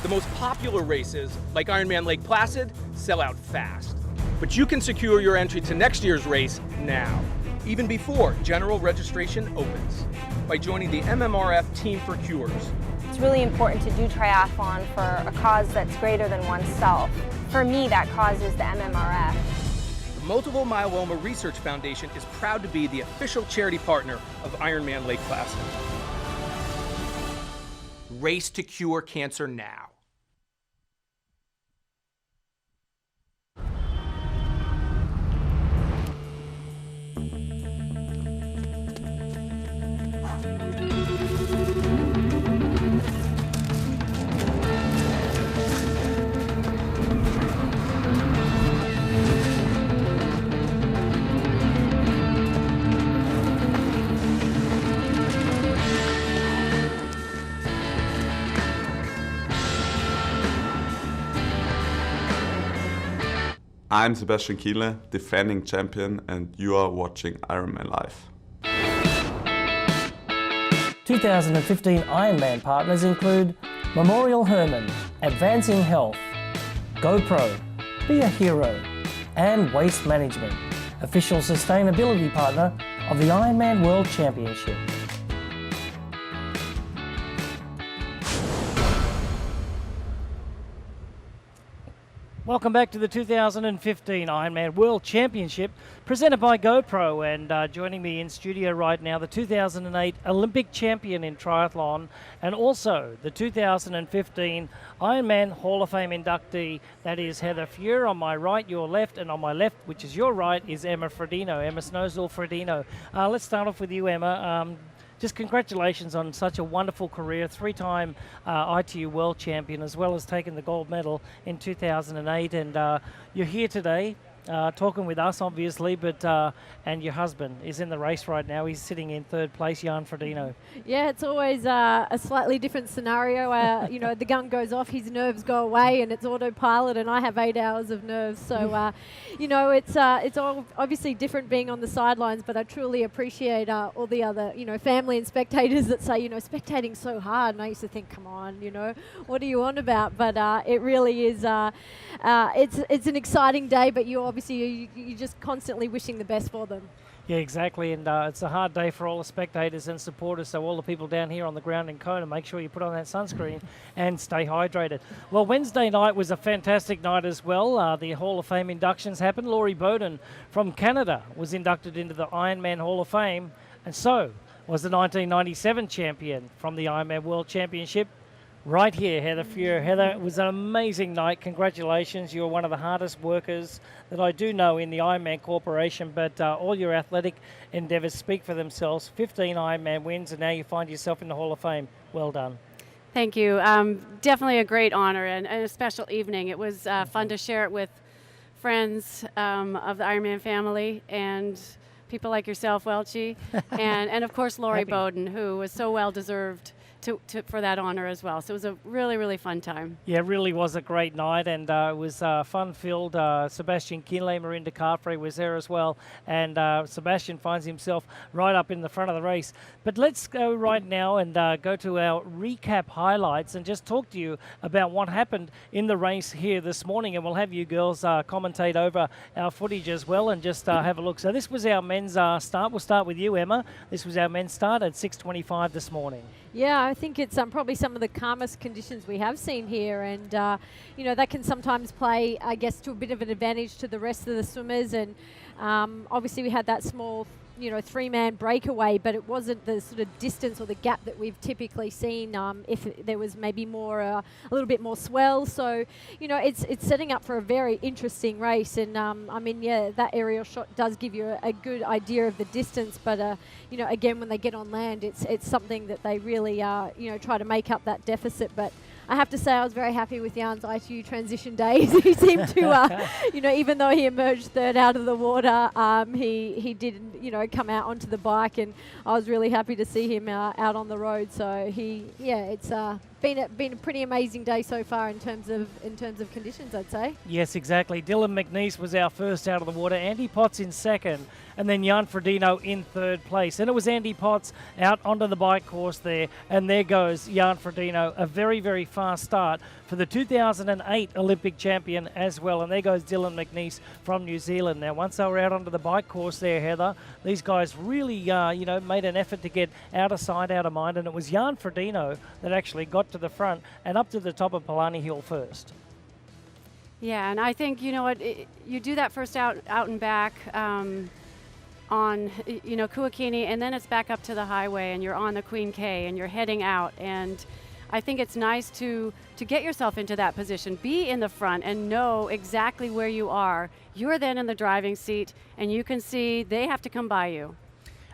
The most popular races, like Ironman Lake Placid, sell out fast. But you can secure your entry to next year's race now, even before general registration opens, by joining the MMRF Team for Cures. It's really important to do triathlon for a cause that's greater than oneself. For me, that cause is the MMRF. The Multiple Myeloma Research Foundation is proud to be the official charity partner of Ironman Lake Placid. Race to cure cancer now. I'm Sebastian Kienle, defending champion, and you are watching Ironman Live. 2015 Ironman partners include Memorial Hermann, Advancing Health, GoPro, Be a Hero, and Waste Management, official sustainability partner of the Ironman World Championship. Welcome back to the 2015 Ironman World Championship presented by GoPro, and joining me in studio right now, the 2008 Olympic champion in triathlon and also the 2015 Ironman Hall of Fame inductee. That is Heather Fuhr on my right, your left, and on my left, which is your right, is Emma Fredino, Emma Snowsall-Fredino. Let's start off with you, Emma. Just congratulations on such a wonderful career, three-time ITU world champion, as well as taking the gold medal in 2008. And you're here today talking with us, obviously, but and your husband is in the race right now. He's sitting in third place, Jan Frodeno. Yeah, it's always a slightly different scenario. You know, the gun goes off, his nerves go away, and it's autopilot, and I have 8 hours of nerves. So, you know, it's all obviously different being on the sidelines, but I truly appreciate all the other, you know, family and spectators that say, you know, spectating's so hard. And I used to think, come on, you know, what are you on about? But it really is. It's an exciting day, but you're just constantly wishing the best for them. Yeah, exactly, and it's a hard day for all the spectators and supporters, so all the people down here on the ground in Kona, make sure you put on that sunscreen and stay hydrated. Well, Wednesday night was a fantastic night as well. The Hall of Fame inductions happened. Laurie Bowden from Canada was inducted into the Ironman Hall of Fame, and so was the 1997 champion from the Ironman World Championship, right here, Heather Fuhr. Heather, it was an amazing night. Congratulations. You were one of the hardest workers that I do know in the Ironman Corporation, but all your athletic endeavours speak for themselves. 15 Ironman wins, and now you find yourself in the Hall of Fame. Well done. Thank you. Definitely a great honor and a special evening. It was fun to share it with friends of the Ironman family and people like yourself, Welchie, and of course Laurie Bowden, who was so well deserved for that honor as well. So it was a really, really fun time. Yeah, it really was a great night, and it was fun-filled. Sebastian Kienle, Marinda Carfrey was there as well, and Sebastian finds himself right up in the front of the race. But let's go right now and go to our recap highlights and just talk to you about what happened in the race here this morning, and we'll have you girls commentate over our footage as well and just have a look. So this was our men's start. We'll start with you, Emma. This was our men's start at 6:25 this morning. Yeah, I think it's probably some of the calmest conditions we have seen here, and you know, that can sometimes play, I guess, to a bit of an advantage to the rest of the swimmers. And obviously we had that small, you know, 3-man breakaway, but it wasn't the sort of distance or the gap that we've typically seen if there was maybe more a little bit more swell. So, you know, it's setting up for a very interesting race. And I mean, yeah, that aerial shot does give you a good idea of the distance, but you know, again, when they get on land, it's something that they really you know, try to make up that deficit. But I have to say I was very happy with Jan's ITU transition days. He seemed to, you know, even though he emerged third out of the water, he did, you know, come out onto the bike, and I was really happy to see him out on the road. So it's been a pretty amazing day so far in terms of conditions, I'd say. Yes, exactly. Dylan McNeese was our first out of the water. Andy Potts in second, and then Jan Frodeno in third place. And it was Andy Potts out onto the bike course there, and there goes Jan Frodeno, a very, very fast start for the 2008 Olympic champion as well. And there goes Dylan McNeese from New Zealand. Now, once they were out onto the bike course there, Heather, these guys really, made an effort to get out of sight, out of mind, and it was Jan Frodeno that actually got to the front and up to the top of Palani Hill first. Yeah, and I think, you know what, you do that first out and back on, Kuakini, and then it's back up to the highway, and you're on the Queen K, and you're heading out. And I think it's nice to get yourself into that position, be in the front, and know exactly where you are. You're then in the driving seat, and you can see they have to come by you.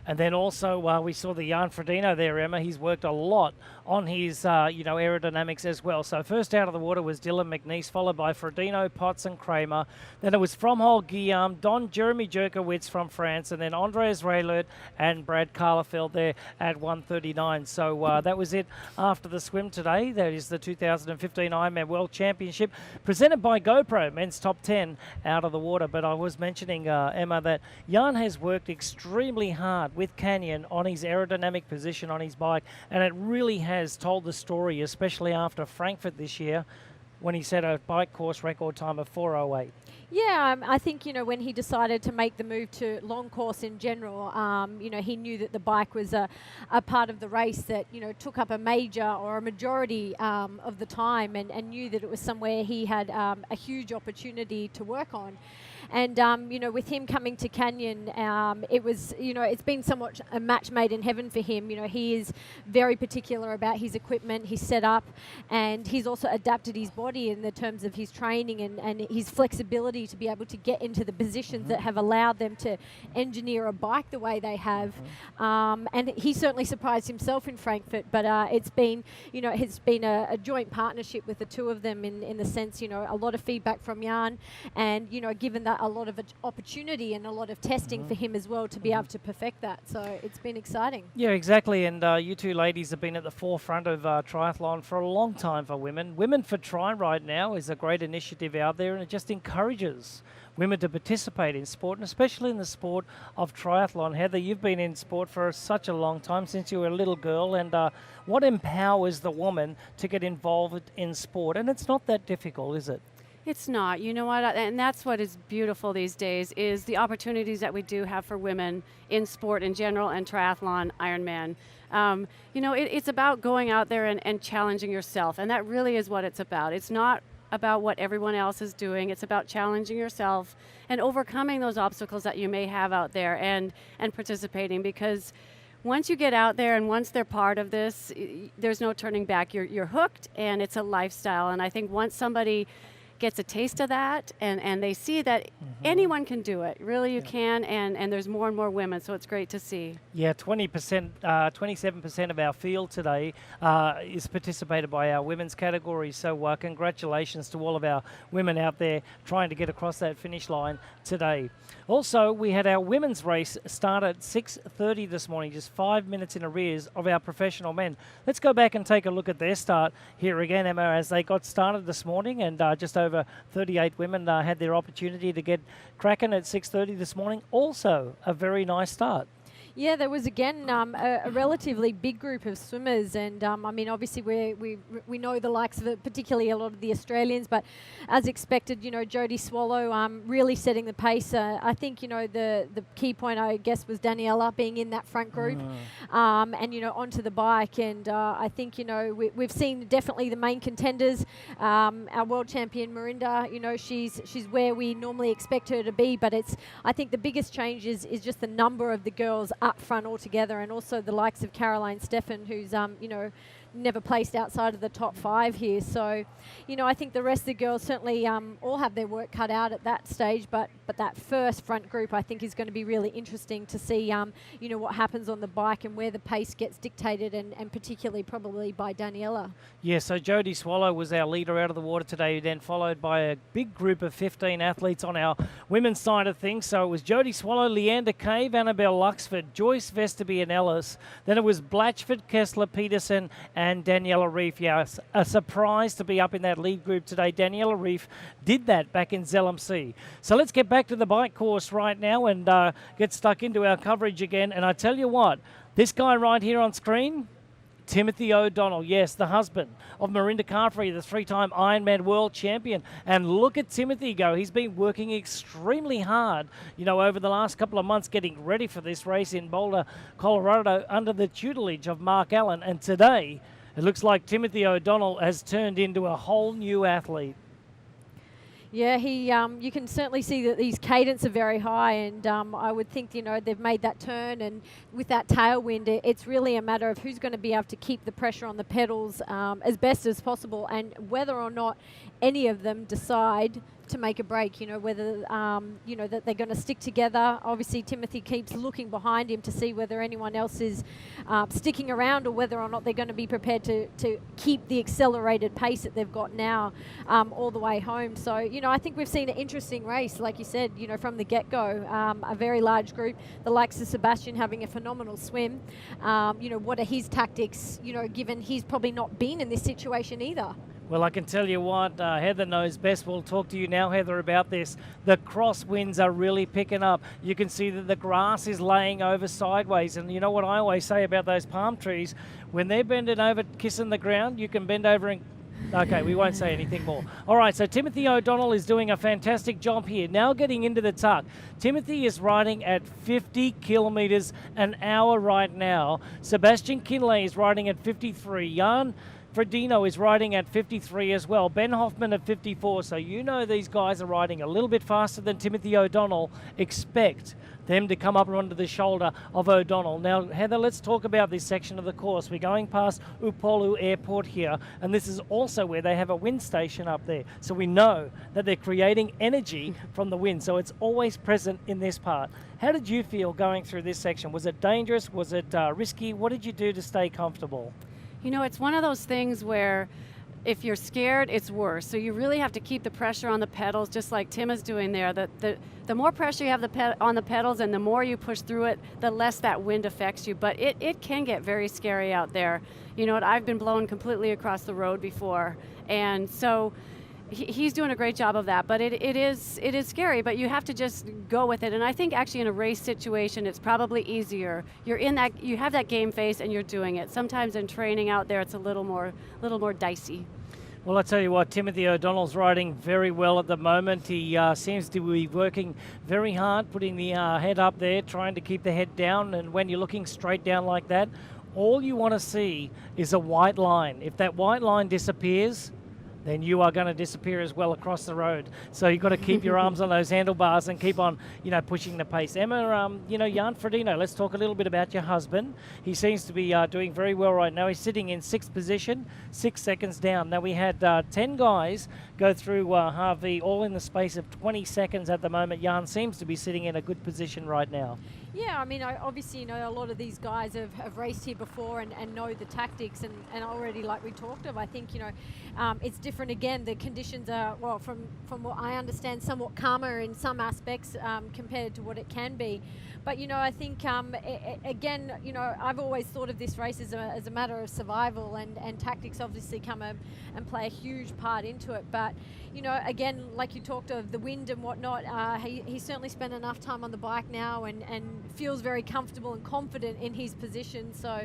And then also we saw the Jan Frodeno there, Emma. He's worked a lot on his, aerodynamics as well. So first out of the water was Dylan McNeese, followed by Frodeno, Potts and Kramer. Then it was Fromhold, Guillaume, Jeremy Jerkowitz from France, and then Andreas Raylert and Brad Karlefeld there at 1:39. So that was it after the swim today. That is the 2015 Ironman World Championship, presented by GoPro, men's top 10 out of the water. But I was mentioning, Emma, that Jan has worked extremely hard with Canyon on his aerodynamic position on his bike, and it really has told the story, especially after Frankfurt this year when he set a bike course record time of 4:08. Yeah, I think, when he decided to make the move to long course in general, he knew that the bike was a part of the race that, took up a major or a majority of the time, and knew that it was somewhere he had a huge opportunity to work on. And, with him coming to Canyon, it was, it's been somewhat a match made in heaven for him. He is very particular about his equipment, his setup, and he's also adapted his body in the terms of his training and his flexibility to be able to get into the positions that have allowed them to engineer a bike the way they have. And he certainly surprised himself in Frankfurt, but it's been, it's been a joint partnership with the two of them in the sense, a lot of feedback from Jan, and, given that a lot of opportunity and a lot of testing for him as well to be able to perfect that. So it's been exciting. Yeah, exactly. And you two ladies have been at the forefront of triathlon for a long time for women. Women for Tri right now is a great initiative out there, and it just encourages women to participate in sport, and especially in the sport of triathlon. Heather, you've been in sport for such a long time, since you were a little girl, and what empowers the woman to get involved in sport? And it's not that difficult, is it? It's not. You know what? And that's what is beautiful these days, is the opportunities that we do have for women in sport in general and triathlon, Ironman. It's about going out there and challenging yourself, and that really is what it's about. It's not about what everyone else is doing. It's about challenging yourself and overcoming those obstacles that you may have out there and participating, because once you get out there and once they're part of this, there's no turning back. You're hooked, and it's a lifestyle. And I think once somebody gets a taste of that and they see that anyone can do it, really you can, and there's more and more women, so it's great to see. Yeah, 27% of our field today is participated by our women's category, so congratulations to all of our women out there trying to get across that finish line today. Also, we had our women's race start at 6:30 this morning, just 5 minutes in arrears of our professional men. Let's go back and take a look at their start here again, Emma, as they got started this morning, and just over 38 women had their opportunity to get cracking at 6:30 this morning. Also, a very nice start. Yeah, there was again a relatively big group of swimmers, and obviously we know the likes of it, particularly a lot of the Australians, but as expected, Jodie Swallow really setting the pace. I think the key point, I guess, was Daniela being in that front group, and onto the bike, and I think we've seen definitely the main contenders. Our world champion Marinda, she's where we normally expect her to be, but I think the biggest change is just the number of the girls up front altogether, and also the likes of Caroline Steffen, who's never placed outside of the top 5 here. So, I think the rest of the girls certainly all have their work cut out at that stage, but that first front group I think is going to be really interesting to see, what happens on the bike and where the pace gets dictated, and particularly probably by Daniela. Yeah, so Jodie Swallow was our leader out of the water today, then followed by a big group of 15 athletes on our women's side of things. So it was Jodie Swallow, Leander Cave, Annabelle Luxford, Joyce Vesterby and Ellis. Then it was Blatchford, Kessler, Peterson and Daniela Ryf. Yes, a surprise to be up in that lead group today. Daniela Ryf did that back in ZLMC. So let's get back to the bike course right now and get stuck into our coverage again. And I tell you what, this guy right here on screen, Timothy O'Donnell, yes, the husband of Marinda Carfrey, the 3-time Ironman world champion. And look at Timothy go. He's been working extremely hard, over the last couple of months getting ready for this race in Boulder, Colorado, under the tutelage of Mark Allen. And today, it looks like Timothy O'Donnell has turned into a whole new athlete. Yeah, you can certainly see that these cadence are very high, and I would think, they've made that turn, and with that tailwind, it's really a matter of who's going to be able to keep the pressure on the pedals as best as possible, and whether or not any of them decide to make a break, whether, that they're going to stick together. Obviously, Timothy keeps looking behind him to see whether anyone else is sticking around, or whether or not they're going to be prepared to keep the accelerated pace that they've got now all the way home. So, I think we've seen an interesting race, like you said, from the get-go. A very large group, the likes of Sebastian having a phenomenal swim. What are his tactics, given he's probably not been in this situation either? Well, I can tell you what, Heather knows best. We'll talk to you now, Heather, about this. The crosswinds are really picking up. You can see that the grass is laying over sideways. And you know what I always say about those palm trees? When they're bending over, kissing the ground, you can bend over and... Okay, we won't say anything more. All right, so Timothy O'Donnell is doing a fantastic job here. Now getting into the tuck. Timothy is riding at 50 kilometres an hour right now. Sebastian Kinley is riding at 53. Jan Frodeno is riding at 53 as well. Ben Hoffman at 54. So these guys are riding a little bit faster than Timothy O'Donnell. Expect them to come up onto the shoulder of O'Donnell. Now, Heather, let's talk about this section of the course. We're going past Upolu Airport here, and this is also where they have a wind station up there. So we know that they're creating energy from the wind, so it's always present in this part. How did you feel going through this section? Was it dangerous? Was it risky? What did you do to stay comfortable? It's one of those things where if you're scared, it's worse. So you really have to keep the pressure on the pedals, just like Tim is doing there. The more pressure you have on the pedals and the more you push through it, the less that wind affects you. But it can get very scary out there. I've been blown completely across the road before. And so he's doing a great job of that, but it is scary, but you have to just go with it. And I think actually in a race situation, it's probably easier. You have that game face and you're doing it. Sometimes in training out there, it's a little more dicey. Well, I tell you what, Timothy O'Donnell's riding very well at the moment. He seems to be working very hard, putting the head up there, trying to keep the head down. And when you're looking straight down like that, all you want to see is a white line. If that white line disappears, then you are going to disappear as well across the road. So you've got to keep your arms on those handlebars and keep on, pushing the pace. Emma, Jan Frodeno, let's talk a little bit about your husband. He seems to be doing very well right now. He's sitting in 6th position, 6 seconds down. Now we had 10 guys go through Harvey, all in the space of 20 seconds at the moment. Jan seems to be sitting in a good position right now. Yeah, I mean, obviously, a lot of these guys have raced here before and know the tactics and already, like we talked of, I think, it's different again. The conditions are, well, from what I understand, somewhat calmer in some aspects compared to what it can be. But, I think, again, I've always thought of this race as a matter of survival, and tactics obviously come and play a huge part into it. But, again, like you talked of the wind and whatnot, he certainly spent enough time on the bike now and feels very comfortable and confident in his position. So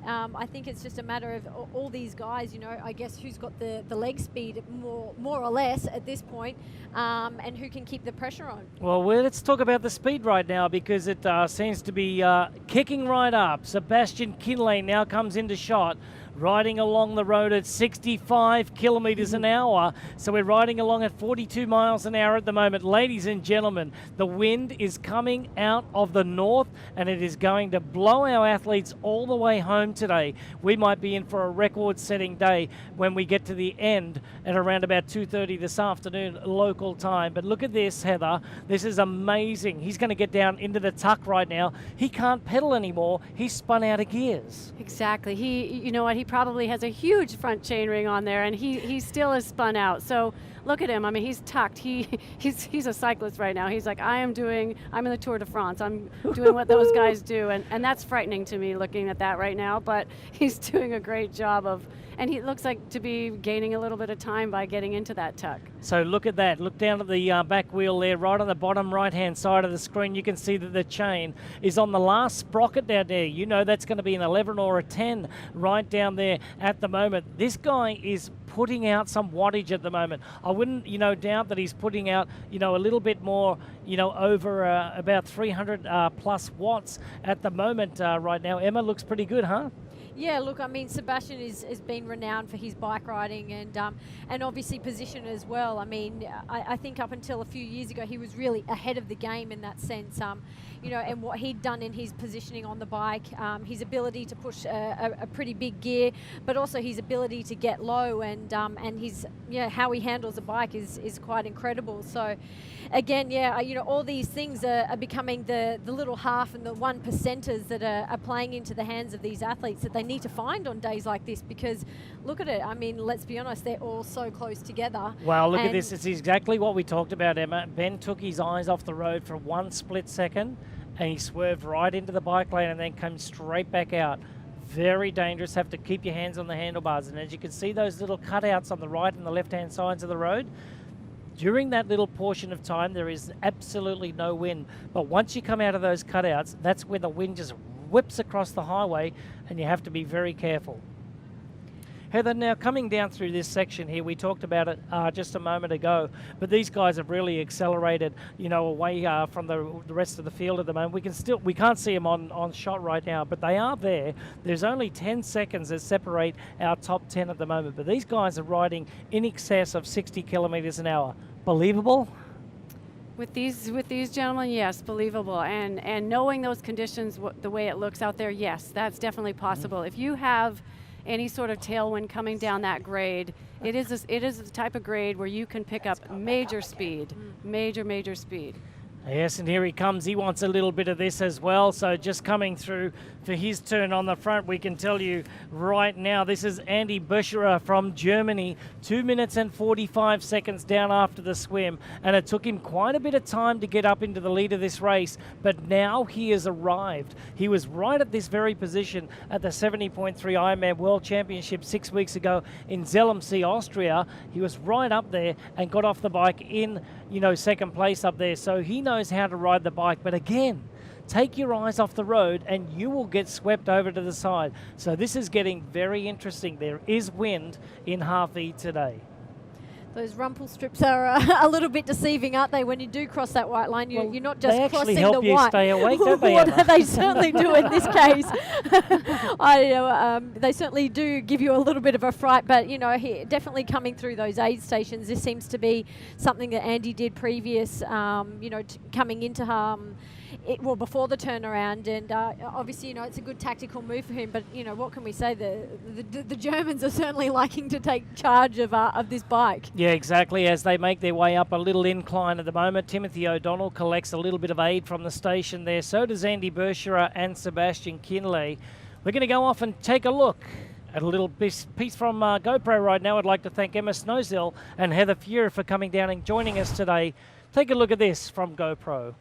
I think it's just a matter of all these guys, I guess who's got the leg speed more or less at this point, and who can keep the pressure on. Well, let's talk about the speed right now, because it seems to be kicking right up. Sebastian Kinley now comes into shot, riding along the road at 65 kilometres an hour. So we're riding along at 42 miles an hour at the moment. Ladies and gentlemen, the wind is coming out of the north, and it is going to blow our athletes all the way home today. We might be in for a record-setting day when we get to the end at around about 2:30 this afternoon local time. But look at this, Heather. This is amazing. He's going to get down into the tuck right now. He can't pedal anymore. He's spun out of gears. Exactly. You know what? He probably has a huge front chainring on there, and he still is spun out. So look at him. I mean, he's tucked. He's a cyclist right now. He's like, I'm in the Tour de France. I'm doing what those guys do, and that's frightening to me looking at that right now. But he's doing a great job of. And he looks like to be gaining a little bit of time by getting into that tuck. So look at that. Look down at the back wheel there, right on the bottom right-hand side of the screen. You can see that the chain is on the last sprocket down there. You know that's going to be an 11 or a 10 right down there at the moment. This guy is putting out some wattage at the moment. I wouldn't, doubt that he's putting out, a little bit more, over about 300 plus watts at the moment right now. Emma, looks pretty good, huh? Yeah, look, I mean, Sebastian has been renowned for his bike riding and obviously position as well. I mean, I think up until a few years ago, he was really ahead of the game in that sense, and what he'd done in his positioning on the bike, his ability to push a pretty big gear, but also his ability to get low and his, how he handles a bike is quite incredible. So, again, all these things are becoming the little half and the 1%ers that are playing into the hands of these athletes that they need to find on days like this, because look at it. I mean, let's be honest, they're all so close together. Well, look at this. It's exactly what we talked about, Emma. Ben took his eyes off the road for 1 split second and he swerved right into the bike lane and then came straight back out. Very dangerous. Have to keep your hands on the handlebars. And as you can see, those little cutouts on the right and the left-hand sides of the road, during that little portion of time, there is absolutely no wind. But once you come out of those cutouts, that's where the wind just whips across the highway, and you have to be very careful. Heather, now coming down through this section here, we talked about it just a moment ago, but these guys have really accelerated, away from the rest of the field at the moment. We can't see them on shot right now, but they are there. There's only 10 seconds that separate our top 10 at the moment, but these guys are riding in excess of 60 kilometers an hour. Believable? With these gentlemen, yes, believable. And knowing those conditions, the way it looks out there, yes, that's definitely possible. If you have any sort of tailwind coming down that grade, it is the type of grade where you can pick up major speed, major speed. Yes, and here he comes. He wants a little bit of this as well. So just coming through for his turn on the front, we can tell you right now, this is Andy Bushra from Germany, 2 minutes and 45 seconds down after the swim. And it took him quite a bit of time to get up into the lead of this race, but now he has arrived. He was right at this very position at the 70.3 Ironman World Championship 6 weeks ago in Zell-am-See, Austria. He was right up there and got off the bike in, second place up there. So he knows how to ride the bike, but again, take your eyes off the road and you will get swept over to the side. So this is getting very interesting. There is wind in Half E today. Those rumple strips are a little bit deceiving, aren't they? When you do cross that white line, you're not just they crossing help the you white. Stay awake, don't they? What they certainly do in this case. They certainly do give you a little bit of a fright, but definitely coming through those aid stations. This seems to be something that Andy did previous, coming into before the turnaround, and obviously, it's a good tactical move for him. But what can we say? The Germans are certainly liking to take charge of this bike. Yeah, exactly. As they make their way up a little incline at the moment, Timothy O'Donnell collects a little bit of aid from the station there. So does Andy Bushra and Sebastian Kinley. We're going to go off and take a look at a little piece from GoPro right now. I'd like to thank Emma Snowsill and Heather Fuhrer for coming down and joining us today. Take a look at this from GoPro.